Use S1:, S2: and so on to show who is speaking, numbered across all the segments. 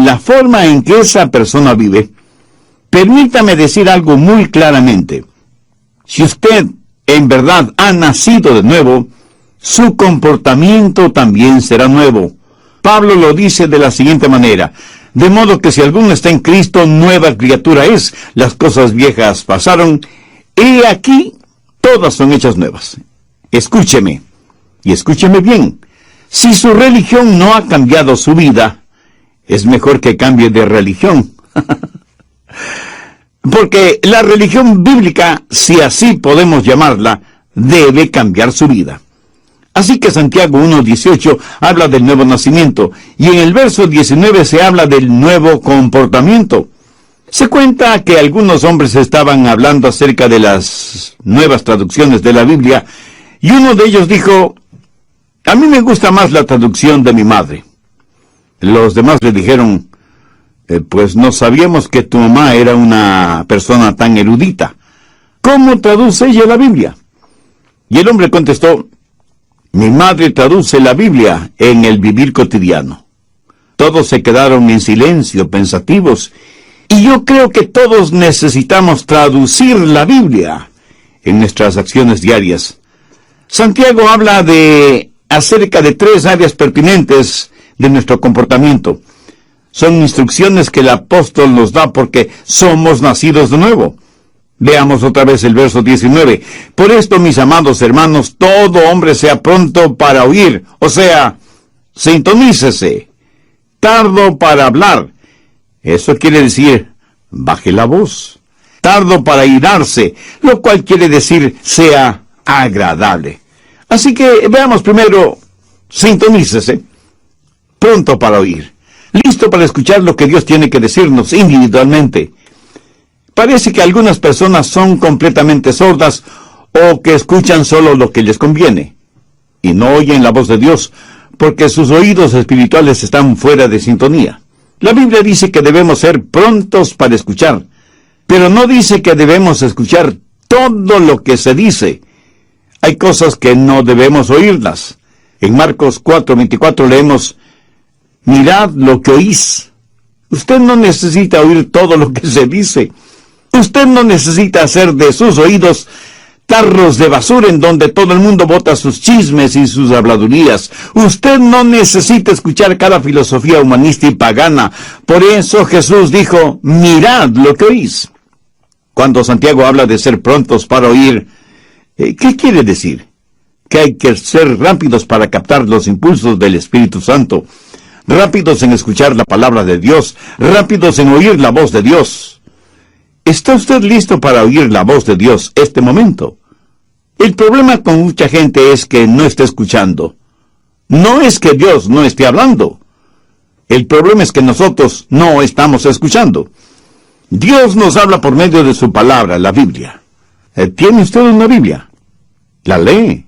S1: la forma en que esa persona vive, permítame decir algo muy claramente. Si usted en verdad ha nacido de nuevo, su comportamiento también será nuevo. Pablo lo dice de la siguiente manera: de modo que si alguno está en Cristo, nueva criatura es. Las cosas viejas pasaron, y aquí todas son hechas nuevas. Escúcheme, y escúcheme bien. Si su religión no ha cambiado su vida, es mejor que cambie de religión. Porque la religión bíblica, si así podemos llamarla, debe cambiar su vida. Así que Santiago 1:18 habla del nuevo nacimiento, y en el verso 19 se habla del nuevo comportamiento. Se cuenta que algunos hombres estaban hablando acerca de las nuevas traducciones de la Biblia, y uno de ellos dijo: a mí me gusta más la traducción de mi madre. Los demás le dijeron: pues no sabíamos que tu mamá era una persona tan erudita. ¿Cómo traduce ella la Biblia? Y el hombre contestó: mi madre traduce la Biblia en el vivir cotidiano. Todos se quedaron en silencio, pensativos, y yo creo que todos necesitamos traducir la Biblia en nuestras acciones diarias. Santiago habla acerca de 3 áreas pertinentes de nuestro comportamiento. Son instrucciones que el apóstol nos da porque somos nacidos de nuevo. Veamos otra vez el verso 19. Por esto, mis amados hermanos, todo hombre sea pronto para oír, o sea, sintonícese, tardo para hablar. Eso quiere decir, baje la voz. Tardo para irarse, lo cual quiere decir, sea agradable. Así que veamos primero, sintonícese, pronto para oír, listo para escuchar lo que Dios tiene que decirnos individualmente. Parece que algunas personas son completamente sordas o que escuchan solo lo que les conviene y no oyen la voz de Dios porque sus oídos espirituales están fuera de sintonía. La Biblia dice que debemos ser prontos para escuchar, pero no dice que debemos escuchar todo lo que se dice. Hay cosas que no debemos oírlas. En Marcos 4:24 leemos: mirad lo que oís. Usted no necesita oír todo lo que se dice. Usted no necesita hacer de sus oídos tarros de basura en donde todo el mundo bota sus chismes y sus habladurías. Usted no necesita escuchar cada filosofía humanista y pagana. Por eso Jesús dijo: mirad lo que oís. Cuando Santiago habla de ser prontos para oír, ¿qué quiere decir? Que hay que ser rápidos para captar los impulsos del Espíritu Santo, rápidos en escuchar la palabra de Dios, rápidos en oír la voz de Dios. ¿Está usted listo para oír la voz de Dios este momento? El problema con mucha gente es que no está escuchando. No es que Dios no esté hablando. El problema es que nosotros no estamos escuchando. Dios nos habla por medio de su palabra, la Biblia. ¿Tiene usted una Biblia? ¿La lee?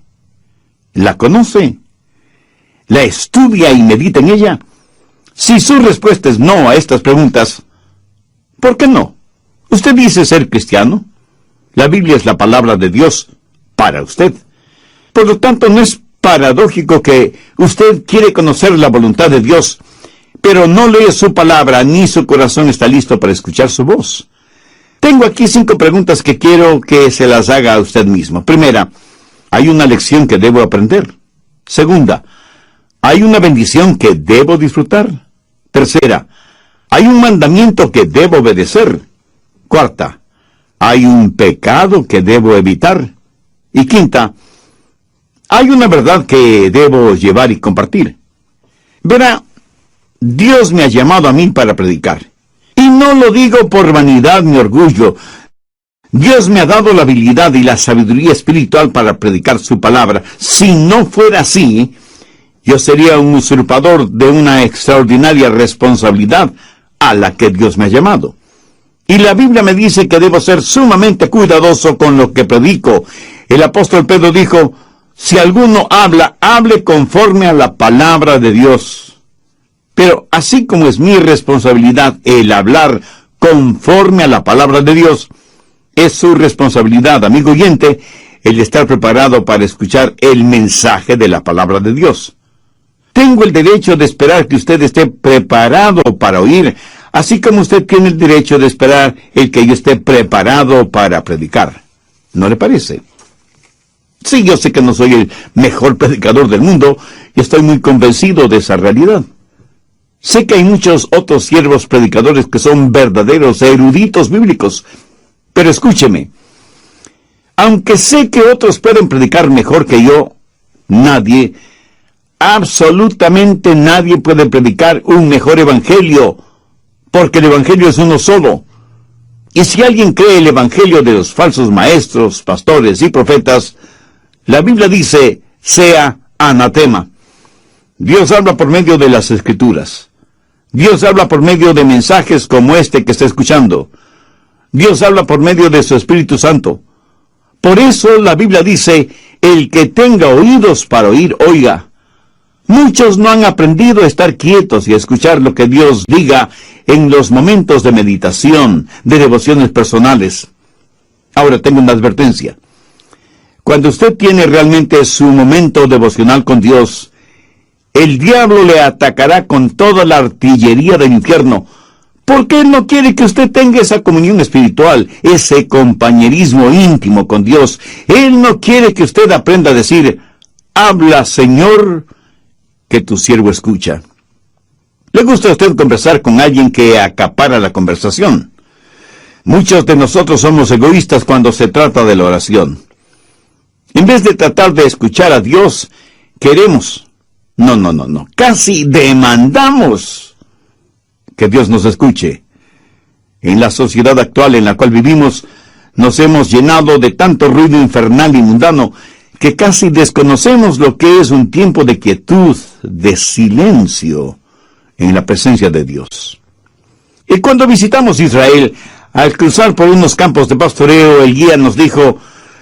S1: ¿La conoce? ¿La estudia y medita en ella? Si su respuesta es no a estas preguntas, ¿por qué no? ¿Usted dice ser cristiano? La Biblia es la palabra de Dios para usted. Por lo tanto, no es paradójico que usted quiere conocer la voluntad de Dios, pero no lee su palabra ni su corazón está listo para escuchar su voz. Tengo aquí 5 preguntas que quiero que se las haga a usted mismo. Primera, ¿hay una lección que debo aprender? Segunda, ¿hay una bendición que debo disfrutar? Tercera, ¿hay un mandamiento que debo obedecer? Cuarta, ¿hay un pecado que debo evitar? Y quinta, ¿hay una verdad que debo llevar y compartir? Verá, Dios me ha llamado a mí para predicar. Y no lo digo por vanidad ni orgullo. Dios me ha dado la habilidad y la sabiduría espiritual para predicar su palabra. Si no fuera así, yo sería un usurpador de una extraordinaria responsabilidad a la que Dios me ha llamado. Y la Biblia me dice que debo ser sumamente cuidadoso con lo que predico. El apóstol Pedro dijo: si alguno habla, hable conforme a la palabra de Dios. Pero así como es mi responsabilidad el hablar conforme a la palabra de Dios, es su responsabilidad, amigo oyente, el estar preparado para escuchar el mensaje de la palabra de Dios. Tengo el derecho de esperar que usted esté preparado para oír, así como usted tiene el derecho de esperar el que yo esté preparado para predicar. ¿No le parece? Sí, yo sé que no soy el mejor predicador del mundo y estoy muy convencido de esa realidad. Sé que hay muchos otros siervos predicadores que son verdaderos eruditos bíblicos, pero escúcheme. Aunque sé que otros pueden predicar mejor que yo, nadie, absolutamente nadie puede predicar un mejor evangelio, porque el evangelio es uno solo. Y si alguien cree el evangelio de los falsos maestros, pastores y profetas, la Biblia dice, sea anatema. Dios habla por medio de las Escrituras. Dios habla por medio de mensajes como este que está escuchando. Dios habla por medio de su Espíritu Santo. Por eso la Biblia dice, el que tenga oídos para oír, oiga. Muchos no han aprendido a estar quietos y a escuchar lo que Dios diga en los momentos de meditación, de devociones personales. Ahora tengo una advertencia. Cuando usted tiene realmente su momento devocional con Dios, el diablo le atacará con toda la artillería del infierno, porque él no quiere que usted tenga esa comunión espiritual, ese compañerismo íntimo con Dios. Él no quiere que usted aprenda a decir, habla, Señor, que tu siervo escucha. ¿Le gusta a usted conversar con alguien que acapara la conversación? Muchos de nosotros somos egoístas cuando se trata de la oración. En vez de tratar de escuchar a Dios, queremos, casi demandamos que Dios nos escuche. En la sociedad actual en la cual vivimos, nos hemos llenado de tanto ruido infernal y mundano que casi desconocemos lo que es un tiempo de quietud, de silencio, en la presencia de Dios. Y cuando visitamos Israel, al cruzar por unos campos de pastoreo, el guía nos dijo,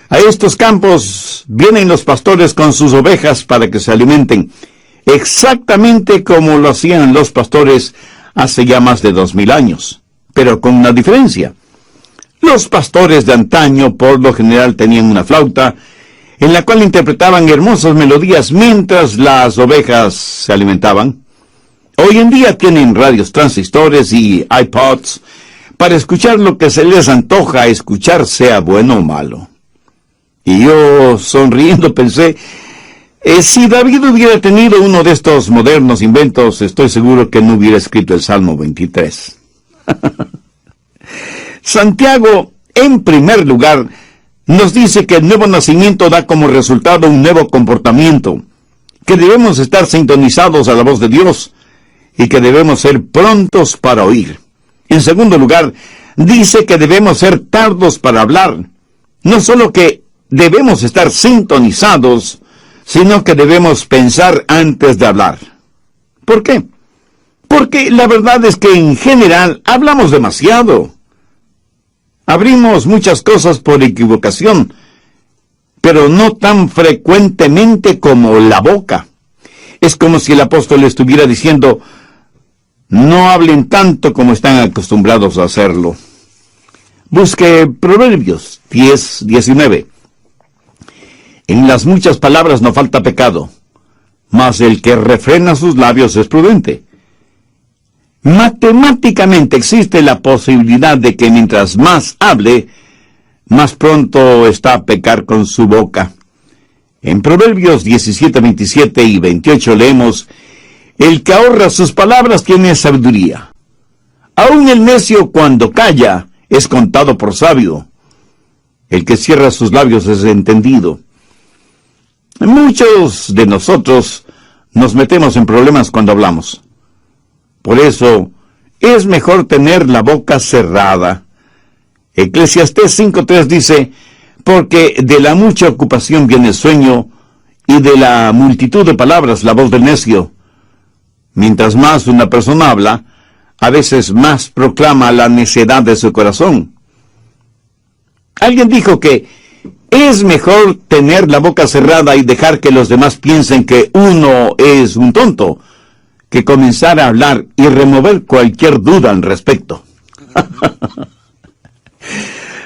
S1: a estos campos vienen los pastores con sus ovejas para que se alimenten, exactamente como lo hacían los pastores hace ya más de 2000 años, pero con una diferencia. Los pastores de antaño por lo general tenían una flauta, en la cual interpretaban hermosas melodías mientras las ovejas se alimentaban. Hoy en día tienen radios transistores y iPods para escuchar lo que se les antoja escuchar, sea bueno o malo. Y yo, sonriendo, pensé, si David hubiera tenido uno de estos modernos inventos, estoy seguro que no hubiera escrito el Salmo 23. Santiago, en primer lugar, nos dice que el nuevo nacimiento da como resultado un nuevo comportamiento, que debemos estar sintonizados a la voz de Dios y que debemos ser prontos para oír. En segundo lugar, dice que debemos ser tardos para hablar. No solo que debemos estar sintonizados, sino que debemos pensar antes de hablar. ¿Por qué? Porque la verdad es que en general hablamos demasiado. Abrimos muchas cosas por equivocación, pero no tan frecuentemente como la boca. Es como si el apóstol estuviera diciendo, no hablen tanto como están acostumbrados a hacerlo. Busque Proverbios 10:19. En las muchas palabras no falta pecado, mas el que refrena sus labios es prudente. Matemáticamente existe la posibilidad de que mientras más hable, más pronto está a pecar con su boca. En Proverbios 17:27 y 28 leemos, el que ahorra sus palabras tiene sabiduría. Aun el necio cuando calla es contado por sabio. El que cierra sus labios es entendido. Muchos de nosotros nos metemos en problemas cuando hablamos. Por eso, es mejor tener la boca cerrada. Eclesiastés 5:3 dice, porque de la mucha ocupación viene el sueño, y de la multitud de palabras la voz del necio. Mientras más una persona habla, a veces más proclama la necedad de su corazón. Alguien dijo que es mejor tener la boca cerrada y dejar que los demás piensen que uno es un tonto, que comenzar a hablar y remover cualquier duda al respecto.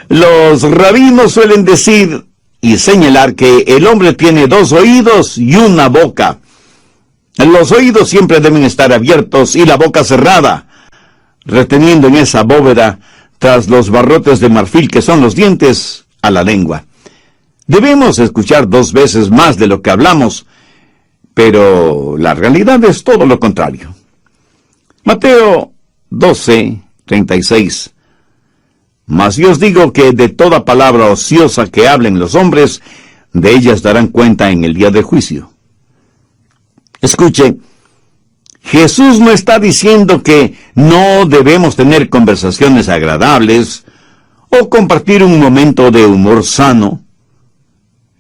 S1: Los rabinos suelen decir y señalar que el hombre tiene 2 oídos y una boca. Los oídos siempre deben estar abiertos y la boca cerrada, reteniendo en esa bóveda, tras los barrotes de marfil que son los dientes, a la lengua. Debemos escuchar 2 veces más de lo que hablamos, pero la realidad es todo lo contrario. Mateo 12:36. Mas yo os digo que de toda palabra ociosa que hablen los hombres, de ellas darán cuenta en el día del juicio. Escuche, Jesús no está diciendo que no debemos tener conversaciones agradables o compartir un momento de humor sano.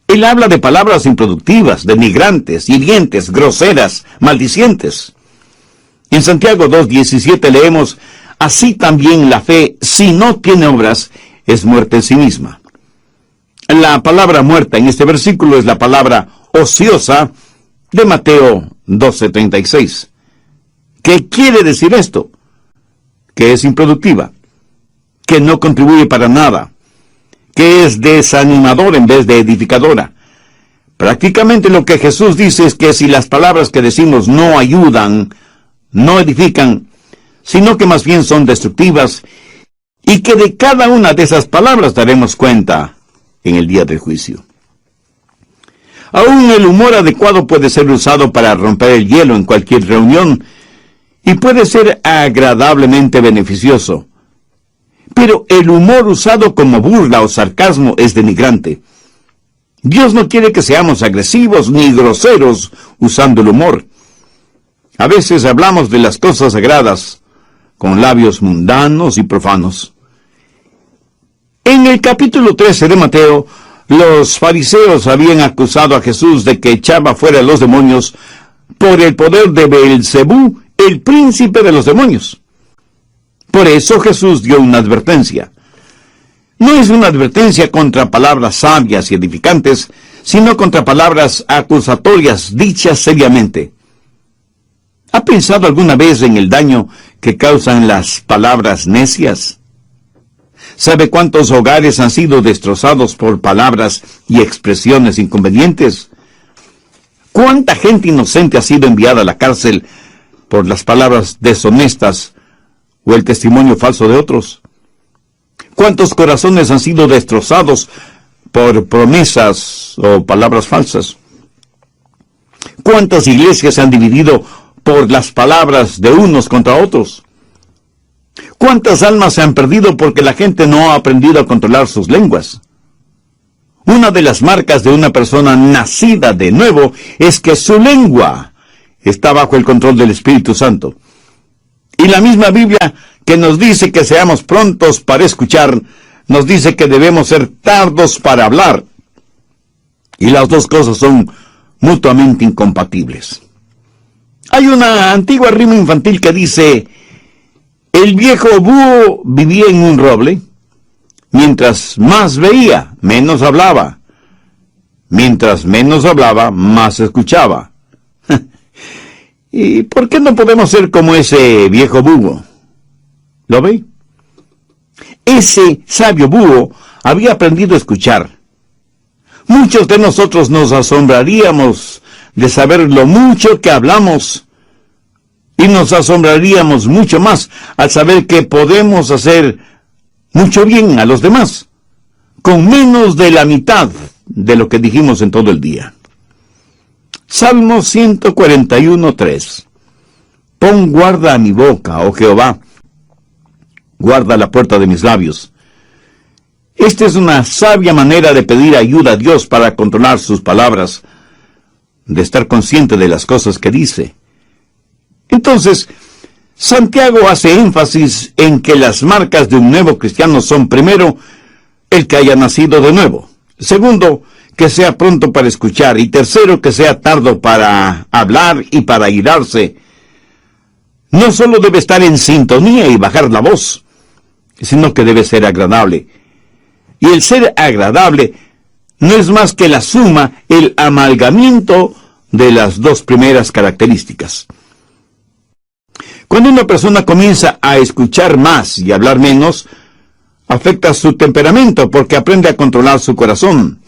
S1: Él habla de palabras improductivas, denigrantes, hirientes, groseras, maldicientes. En Santiago 2:17 leemos: así también la fe, si no tiene obras, es muerta en sí misma. La palabra muerta en este versículo es la palabra ociosa de Mateo 12:36. ¿Qué quiere decir esto? Que es improductiva, que no contribuye para nada, que es desanimadora en vez de edificadora. Prácticamente lo que Jesús dice es que si las palabras que decimos no ayudan, no edifican, sino que más bien son destructivas, y que de cada una de esas palabras daremos cuenta en el día del juicio. Aún el humor adecuado puede ser usado para romper el hielo en cualquier reunión, y puede ser agradablemente beneficioso. Pero el humor usado como burla o sarcasmo es denigrante. Dios no quiere que seamos agresivos ni groseros usando el humor. A veces hablamos de las cosas sagradas con labios mundanos y profanos. En el capítulo 13 de Mateo, los fariseos habían acusado a Jesús de que echaba fuera a los demonios por el poder de Beelzebú, el príncipe de los demonios. Por eso Jesús dio una advertencia. No es una advertencia contra palabras sabias y edificantes, sino contra palabras acusatorias dichas seriamente. ¿Ha pensado alguna vez en el daño que causan las palabras necias? ¿Sabe cuántos hogares han sido destrozados por palabras y expresiones inconvenientes? ¿Cuánta gente inocente ha sido enviada a la cárcel por las palabras deshonestas o el testimonio falso de otros? ¿Cuántos corazones han sido destrozados por promesas o palabras falsas? ¿Cuántas iglesias se han dividido por las palabras de unos contra otros? ¿Cuántas almas se han perdido porque la gente no ha aprendido a controlar sus lenguas? Una de las marcas de una persona nacida de nuevo es que su lengua está bajo el control del Espíritu Santo. Y la misma Biblia, que nos dice que seamos prontos para escuchar, nos dice que debemos ser tardos para hablar. Y las dos cosas son mutuamente incompatibles. Hay una antigua rima infantil que dice: el viejo búho vivía en un roble. Mientras más veía, menos hablaba. Mientras menos hablaba, más escuchaba. ¿Y por qué no podemos ser como ese viejo búho? ¿Lo ve? Ese sabio búho había aprendido a escuchar. Muchos de nosotros nos asombraríamos de saber lo mucho que hablamos, y nos asombraríamos mucho más al saber que podemos hacer mucho bien a los demás, con menos de la mitad de lo que dijimos en todo el día. Salmo 141:3. Pon guarda a mi boca, oh Jehová, guarda la puerta de mis labios. Esta es una sabia manera de pedir ayuda a Dios para controlar sus palabras, de estar consciente de las cosas que dice. Entonces, Santiago hace énfasis en que las marcas de un nuevo cristiano son, primero, el que haya nacido de nuevo; segundo, que sea pronto para escuchar; y tercero, que sea tardo para hablar y para airarse. No solo debe estar en sintonía y bajar la voz, sino que debe ser agradable. Y el ser agradable no es más que la suma, el amalgamiento de las dos primeras características. Cuando una persona comienza a escuchar más y hablar menos, afecta su temperamento porque aprende a controlar su corazón.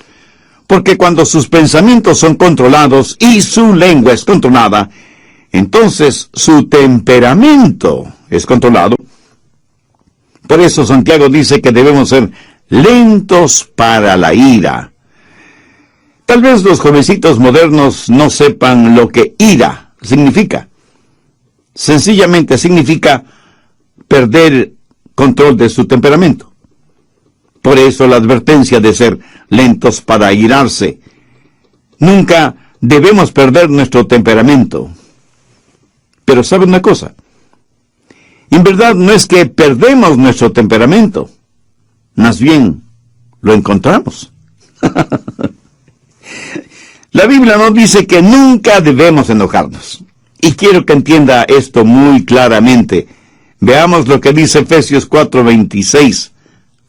S1: Porque cuando sus pensamientos son controlados y su lengua es controlada, entonces su temperamento es controlado. Por eso Santiago dice que debemos ser lentos para la ira. Tal vez los jovencitos modernos no sepan lo que ira significa. Sencillamente significa perder control de su temperamento. Por eso la advertencia de ser lentos para irarse. Nunca debemos perder nuestro temperamento. Pero ¿sabe una cosa? En verdad no es que perdemos nuestro temperamento. Más bien, lo encontramos. La Biblia nos dice que nunca debemos enojarnos. Y quiero que entienda esto muy claramente. Veamos lo que dice Efesios 4:26.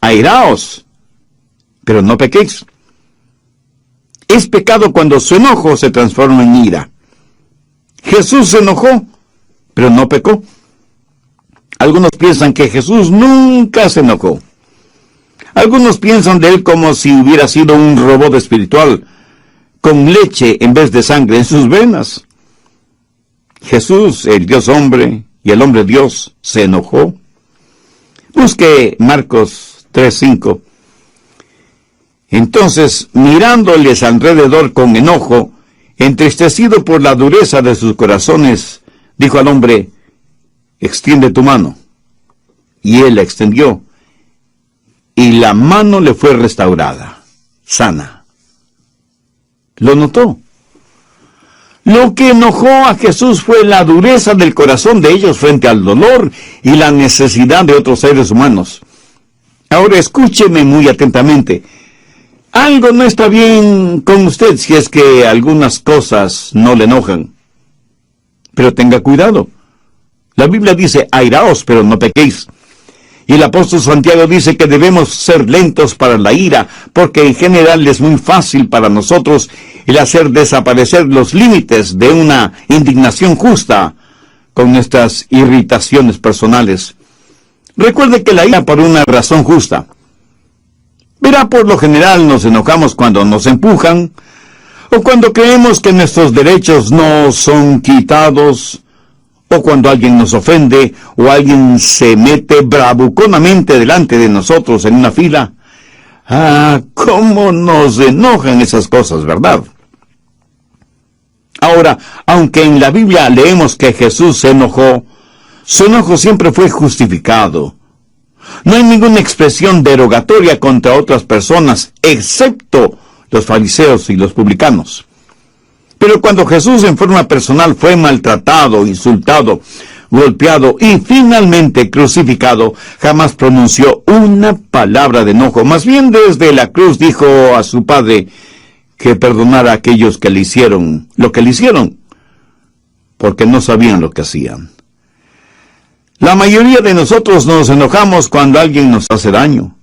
S1: Airaos, pero no pequéis. Es pecado cuando su enojo se transforma en ira. Jesús se enojó, pero no pecó. Algunos piensan que Jesús nunca se enojó. Algunos piensan de él como si hubiera sido un robot espiritual, con leche en vez de sangre en sus venas. Jesús, el Dios hombre y el hombre Dios, se enojó. Busque Marcos 3:5. Entonces, mirándoles alrededor con enojo, entristecido por la dureza de sus corazones, dijo al hombre: extiende tu mano. Y él la extendió, y la mano le fue restaurada, sana. ¿Lo notó? Lo que enojó a Jesús fue la dureza del corazón de ellos frente al dolor y la necesidad de otros seres humanos. Ahora escúcheme muy atentamente. Algo no está bien con usted si es que algunas cosas no le enojan. Pero tenga cuidado. La Biblia dice, airaos, pero no pequéis. Y el apóstol Santiago dice que debemos ser lentos para la ira, porque en general es muy fácil para nosotros el hacer desaparecer los límites de una indignación justa con nuestras irritaciones personales. Recuerde que la ira por una razón justa. Verá, por lo general nos enojamos cuando nos empujan, o cuando creemos que nuestros derechos no son quitados, o cuando alguien nos ofende, o alguien se mete bravuconamente delante de nosotros en una fila. Ah, cómo nos enojan esas cosas, ¿verdad? Ahora, aunque en la Biblia leemos que Jesús se enojó, su enojo siempre fue justificado. No hay ninguna expresión derogatoria contra otras personas, excepto los fariseos y los publicanos. Pero cuando Jesús en forma personal fue maltratado, insultado, golpeado y finalmente crucificado, jamás pronunció una palabra de enojo. Más bien desde la cruz dijo a su Padre que perdonara a aquellos que le hicieron lo que le hicieron, porque no sabían lo que hacían. La mayoría de nosotros nos enojamos cuando alguien nos hace daño.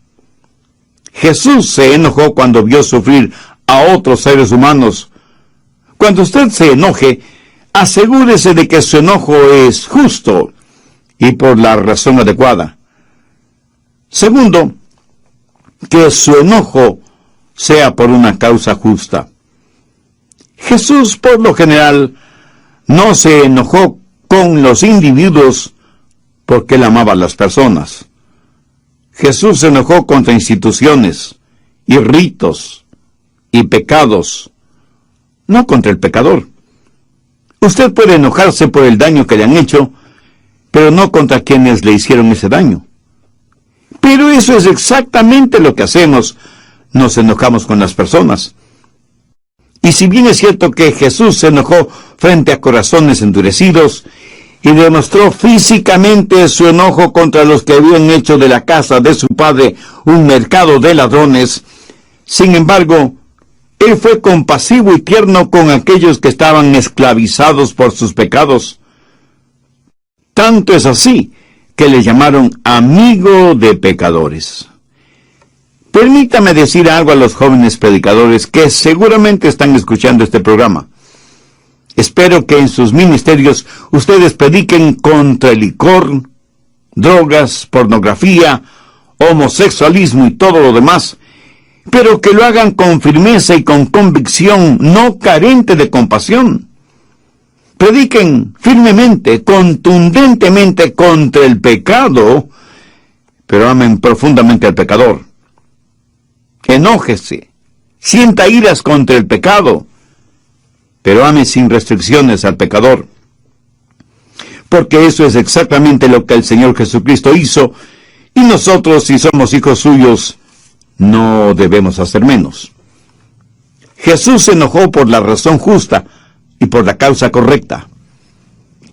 S1: Jesús se enojó cuando vio sufrir a otros seres humanos. Cuando usted se enoje, asegúrese de que su enojo es justo y por la razón adecuada. Segundo, que su enojo sea por una causa justa. Jesús, por lo general, no se enojó con los individuos porque él amaba a las personas. Jesús se enojó contra instituciones, y ritos, y pecados, no contra el pecador. Usted puede enojarse por el daño que le han hecho, pero no contra quienes le hicieron ese daño. Pero eso es exactamente lo que hacemos, nos enojamos con las personas. Y si bien es cierto que Jesús se enojó frente a corazones endurecidos, y demostró físicamente su enojo contra los que habían hecho de la casa de su padre un mercado de ladrones, sin embargo, él fue compasivo y tierno con aquellos que estaban esclavizados por sus pecados. Tanto es así que le llamaron amigo de pecadores. Permítame decir algo a los jóvenes predicadores que seguramente están escuchando este programa. Espero que en sus ministerios ustedes prediquen contra el licor, drogas, pornografía, homosexualismo y todo lo demás, pero que lo hagan con firmeza y con convicción, no carente de compasión. Prediquen firmemente, contundentemente contra el pecado, pero amen profundamente al pecador. Enójese, sienta iras contra el pecado, pero ame sin restricciones al pecador. Porque eso es exactamente lo que el Señor Jesucristo hizo, y nosotros, si somos hijos suyos, no debemos hacer menos. Jesús se enojó por la razón justa y por la causa correcta.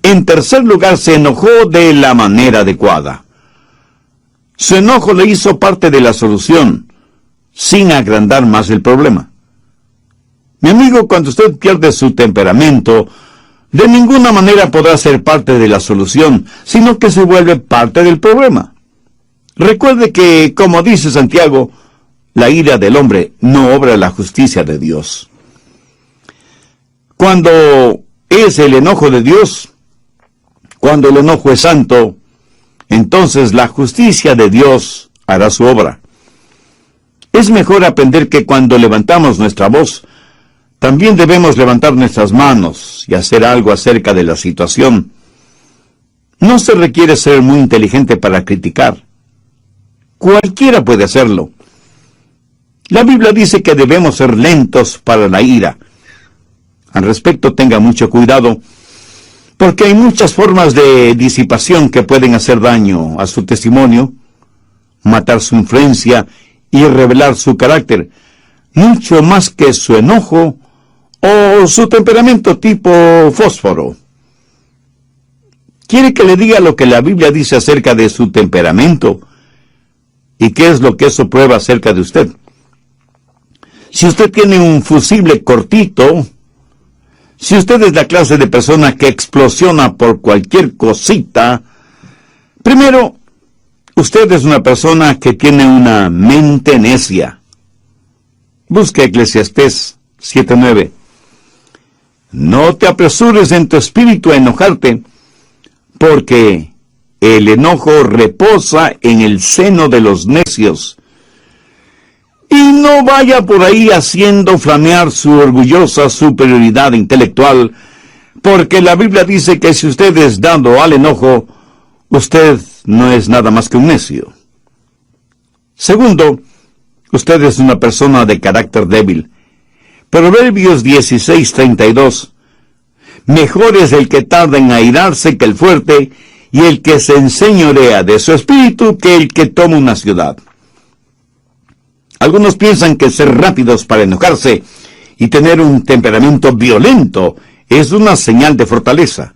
S1: En tercer lugar, se enojó de la manera adecuada. Su enojo le hizo parte de la solución, sin agrandar más el problema. Mi amigo, cuando usted pierde su temperamento, de ninguna manera podrá ser parte de la solución, sino que se vuelve parte del problema. Recuerde que, como dice Santiago, la ira del hombre no obra la justicia de Dios. Cuando es el enojo de Dios, cuando el enojo es santo, entonces la justicia de Dios hará su obra. Es mejor aprender que cuando levantamos nuestra voz, también debemos levantar nuestras manos y hacer algo acerca de la situación. No se requiere ser muy inteligente para criticar. Cualquiera puede hacerlo. La Biblia dice que debemos ser lentos para la ira. Al respecto, tenga mucho cuidado, porque hay muchas formas de disipación que pueden hacer daño a su testimonio, matar su influencia y revelar su carácter, mucho más que su enojo o su temperamento tipo fósforo. ¿Quiere que le diga lo que la Biblia dice acerca de su temperamento? ¿Y qué es lo que eso prueba acerca de usted? Si usted tiene un fusible cortito, si usted es la clase de persona que explosiona por cualquier cosita, primero, usted es una persona que tiene una mente necia. Busque Eclesiastés 7:9. No te apresures en tu espíritu a enojarte, porque el enojo reposa en el seno de los necios. Y no vaya por ahí haciendo flamear su orgullosa superioridad intelectual, porque la Biblia dice que si usted es dado al enojo, usted no es nada más que un necio. Segundo, usted es una persona de carácter débil. Proverbios 16:32. Mejor es el que tarda en airarse que el fuerte, y el que se enseñorea de su espíritu que el que toma una ciudad. Algunos piensan que ser rápidos para enojarse y tener un temperamento violento es una señal de fortaleza.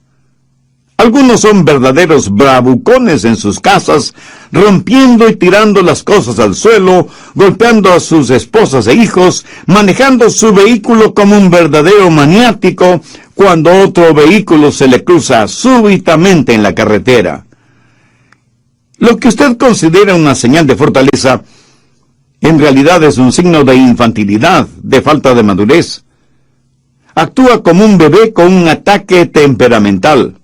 S1: Algunos son verdaderos bravucones en sus casas, rompiendo y tirando las cosas al suelo, golpeando a sus esposas e hijos, manejando su vehículo como un verdadero maniático cuando otro vehículo se le cruza súbitamente en la carretera. Lo que usted considera una señal de fortaleza, en realidad es un signo de infantilidad, de falta de madurez. Actúa como un bebé con un ataque temperamental.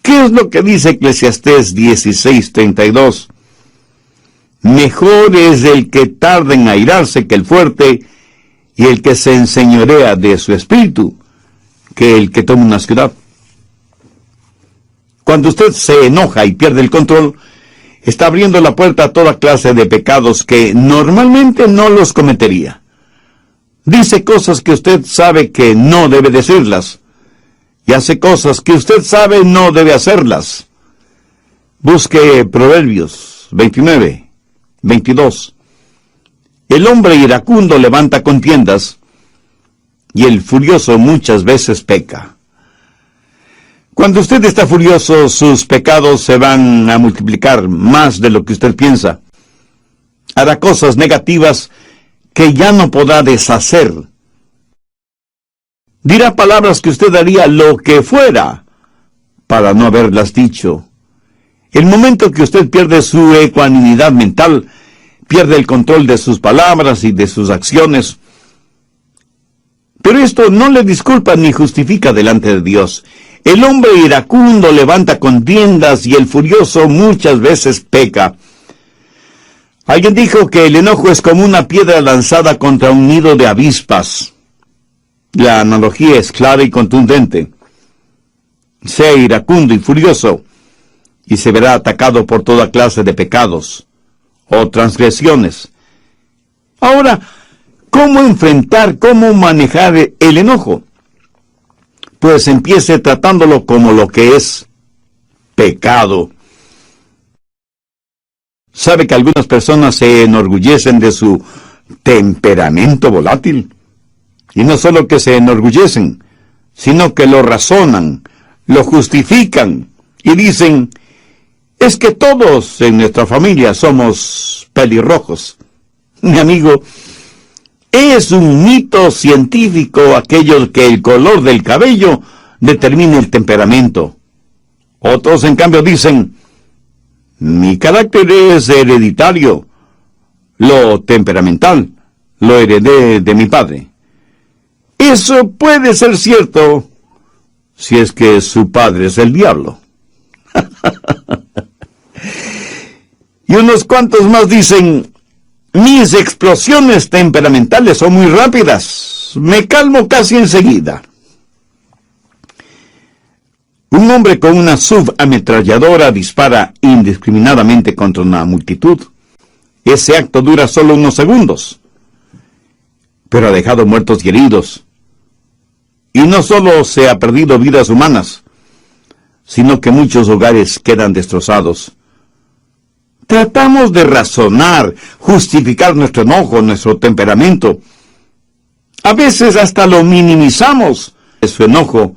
S1: ¿Qué es lo que dice Eclesiastés 16:32? Mejor es el que tarda en airarse que el fuerte, y el que se enseñorea de su espíritu, que el que toma una ciudad. Cuando usted se enoja y pierde el control, está abriendo la puerta a toda clase de pecados que normalmente no los cometería. Dice cosas que usted sabe que no debe decirlas, y hace cosas que usted sabe no debe hacerlas. Busque Proverbios 29:22. El hombre iracundo levanta contiendas, y el furioso muchas veces peca. Cuando usted está furioso, sus pecados se van a multiplicar más de lo que usted piensa. Hará cosas negativas que ya no podrá deshacer. Dirá palabras que usted haría lo que fuera para no haberlas dicho. El momento que usted pierde su ecuanimidad mental, pierde el control de sus palabras y de sus acciones. Pero esto no le disculpa ni justifica delante de Dios. El hombre iracundo levanta contiendas y el furioso muchas veces peca. Alguien dijo que el enojo es como una piedra lanzada contra un nido de avispas. La analogía es clara y contundente. sea iracundo y furioso, y se verá atacado por toda clase de pecados o transgresiones. Ahora, ¿cómo enfrentar, cómo manejar el enojo? Pues empiece tratándolo como lo que es: pecado. ¿Sabe que algunas personas se enorgullecen de su temperamento volátil? Y no solo que se enorgullecen, sino que lo razonan, lo justifican y dicen: es que todos en nuestra familia somos pelirrojos. Mi amigo, es un mito científico aquello que el color del cabello determina el temperamento. Otros, en cambio, dicen: mi carácter es hereditario, lo temperamental lo heredé de mi padre. Eso puede ser cierto si es que su padre es el diablo. Y unos cuantos más dicen: mis explosiones temperamentales son muy rápidas, me calmo casi enseguida. Un hombre con una subametralladora dispara indiscriminadamente contra una multitud. Ese acto dura solo unos segundos, pero ha dejado muertos y heridos. Y no solo se ha perdido vidas humanas, sino que muchos hogares quedan destrozados. Tratamos de razonar, justificar nuestro enojo, nuestro temperamento. A veces hasta lo minimizamos, su enojo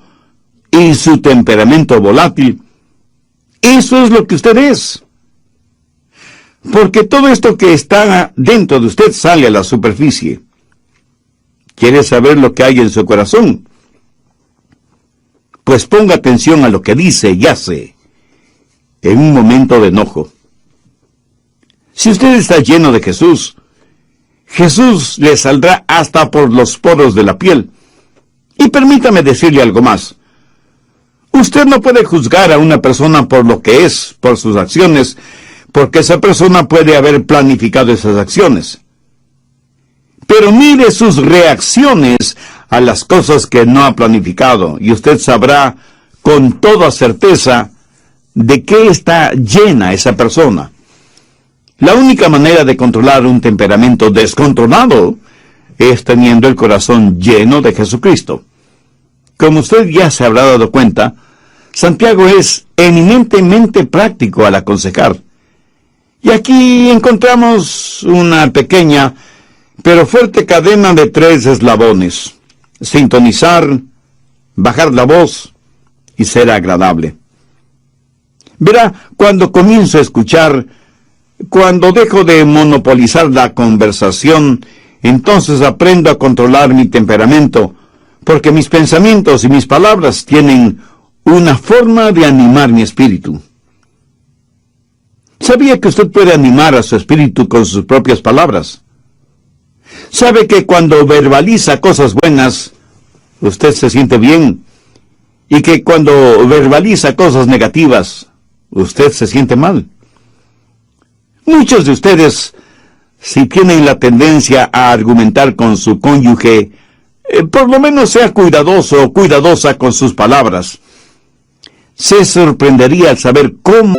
S1: y su temperamento volátil. Eso es lo que usted es. Porque todo esto que está dentro de usted sale a la superficie. ¿Quiere saber lo que hay en su corazón? Pues ponga atención a lo que dice y hace en un momento de enojo. Si usted está lleno de Jesús, Jesús le saldrá hasta por los poros de la piel. Y permítame decirle algo más. Usted no puede juzgar a una persona por lo que es, por sus acciones, porque esa persona puede haber planificado esas acciones. Pero mire sus reacciones a las cosas que no ha planificado, y usted sabrá con toda certeza de qué está llena esa persona. La única manera de controlar un temperamento descontrolado es teniendo el corazón lleno de Jesucristo. Como usted ya se habrá dado cuenta, Santiago es eminentemente práctico al aconsejar. Y aquí encontramos una pequeña pero fuerte cadena de 3 eslabones: sintonizar, bajar la voz y ser agradable. Verá, cuando comienzo a escuchar, cuando dejo de monopolizar la conversación, entonces aprendo a controlar mi temperamento, porque mis pensamientos y mis palabras tienen una forma de animar mi espíritu. ¿Sabía que usted puede animar a su espíritu con sus propias palabras? ¿Sabe que cuando verbaliza cosas buenas, usted se siente bien? Y que cuando verbaliza cosas negativas, usted se siente mal. Muchos de ustedes, si tienen la tendencia a argumentar con su cónyuge, por lo menos sea cuidadoso o cuidadosa con sus palabras. Se sorprendería al saber cómo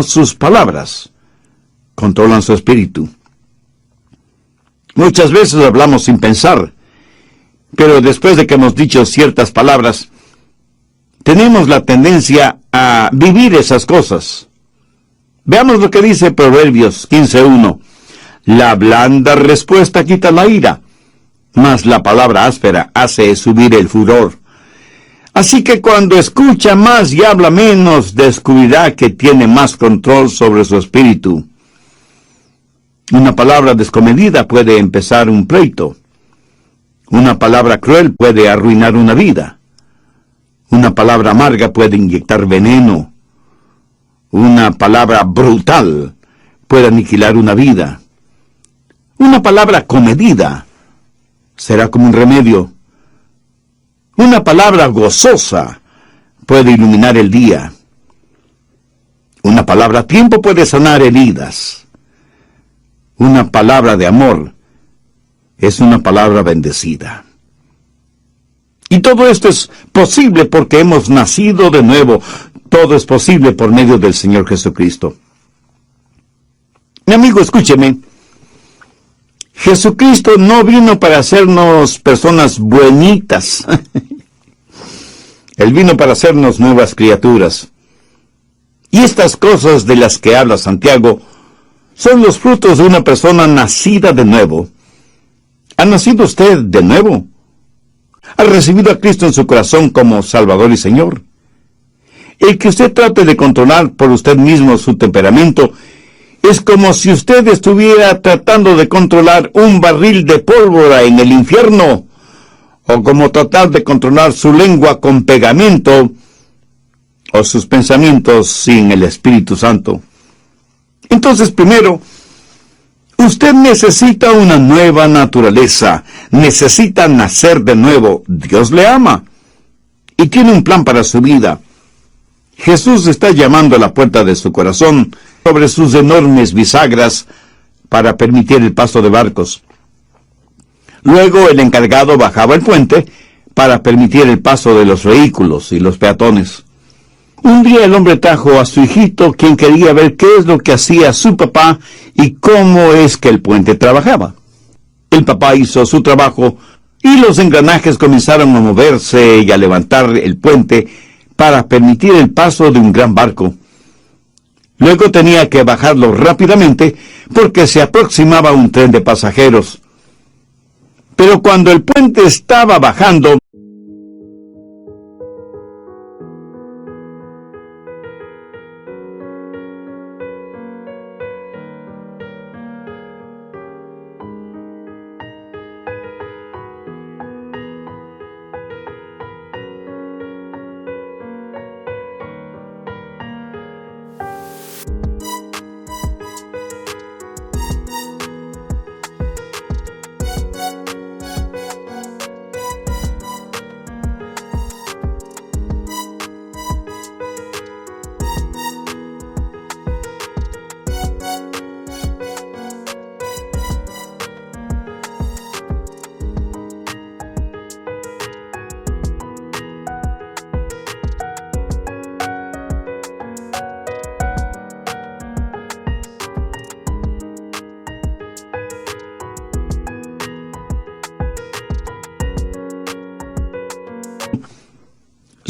S1: sus palabras controlan su espíritu. Muchas veces hablamos sin pensar, pero después de que hemos dicho ciertas palabras, tenemos la tendencia a vivir esas cosas. Veamos lo que dice Proverbios 15:1. La blanda respuesta quita la ira, mas la palabra áspera hace subir el furor. Así que cuando escucha más y habla menos, descubrirá que tiene más control sobre su espíritu. Una palabra descomedida puede empezar un pleito. Una palabra cruel puede arruinar una vida. Una palabra amarga puede inyectar veneno. Una palabra brutal puede aniquilar una vida. Una palabra comedida será como un remedio. Una palabra gozosa puede iluminar el día. Una palabra a tiempo puede sanar heridas. Una palabra de amor es una palabra bendecida. Y todo esto es posible porque hemos nacido de nuevo. Todo es posible por medio del Señor Jesucristo. Mi amigo, escúcheme. Jesucristo no vino para hacernos personas buenitas. Él vino para hacernos nuevas criaturas. Y estas cosas de las que habla Santiago son los frutos de una persona nacida de nuevo. ¿Ha nacido usted de nuevo? ¿Ha recibido a Cristo en su corazón como Salvador y Señor? El que usted trate de controlar por usted mismo su temperamento es como si usted estuviera tratando de controlar un barril de pólvora en el infierno, o como tratar de controlar su lengua con pegamento, o sus pensamientos sin el Espíritu Santo. Entonces, primero, usted necesita una nueva naturaleza, necesita nacer de nuevo. Dios le ama y tiene un plan para su vida. Jesús está llamando a la puerta de su corazón sobre sus enormes bisagras para permitir el paso de barcos. Luego el encargado bajaba el puente para permitir el paso de los vehículos y los peatones. Un día el hombre trajo a su hijito, quien quería ver qué es lo que hacía su papá y cómo es que el puente trabajaba. El papá hizo su trabajo y los engranajes comenzaron a moverse y a levantar el puente para permitir el paso de un gran barco. Luego tenía que bajarlo rápidamente porque se aproximaba un tren de pasajeros. Pero cuando el puente estaba bajando,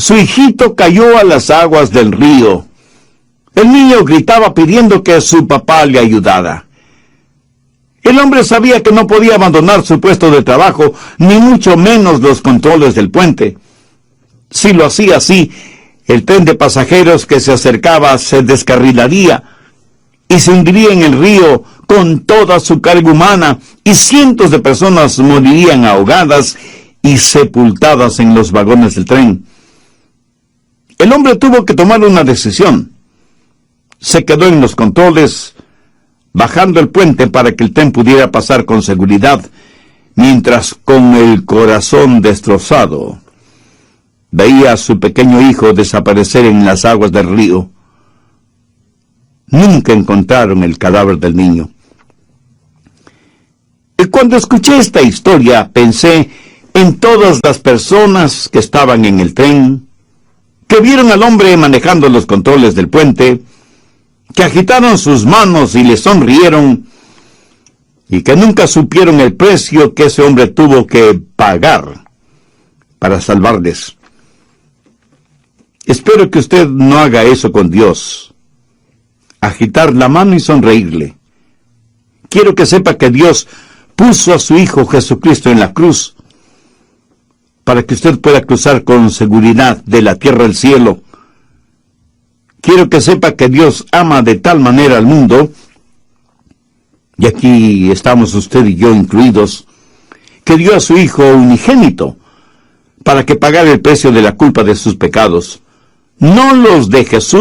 S1: su hijito cayó a las aguas del río. El niño gritaba pidiendo que su papá le ayudara. El hombre sabía que no podía abandonar su puesto de trabajo, ni mucho menos los controles del puente. Si lo hacía así, el tren de pasajeros que se acercaba se descarrilaría y se hundiría en el río con toda su carga humana, y cientos de personas morirían ahogadas y sepultadas en los vagones del tren. El hombre tuvo que tomar una decisión. Se quedó en los controles, bajando el puente para que el tren pudiera pasar con seguridad, mientras con el corazón destrozado veía a su pequeño hijo desaparecer en las aguas del río. Nunca encontraron el cadáver del niño. Y cuando escuché esta historia, pensé en todas las personas que estaban en el tren, que vieron al hombre manejando los controles del puente, que agitaron sus manos y le sonrieron, y que nunca supieron el precio que ese hombre tuvo que pagar para salvarles. Espero que usted no haga eso con Dios. Agitar la mano y sonreírle. Quiero que sepa que Dios puso a su Hijo Jesucristo en la cruz para que usted pueda cruzar con seguridad de la tierra al cielo. Quiero que sepa que Dios ama de tal manera al mundo, y aquí estamos usted y yo incluidos, que dio a su Hijo unigénito para que pagara el precio de la culpa de sus pecados, no los de Jesús,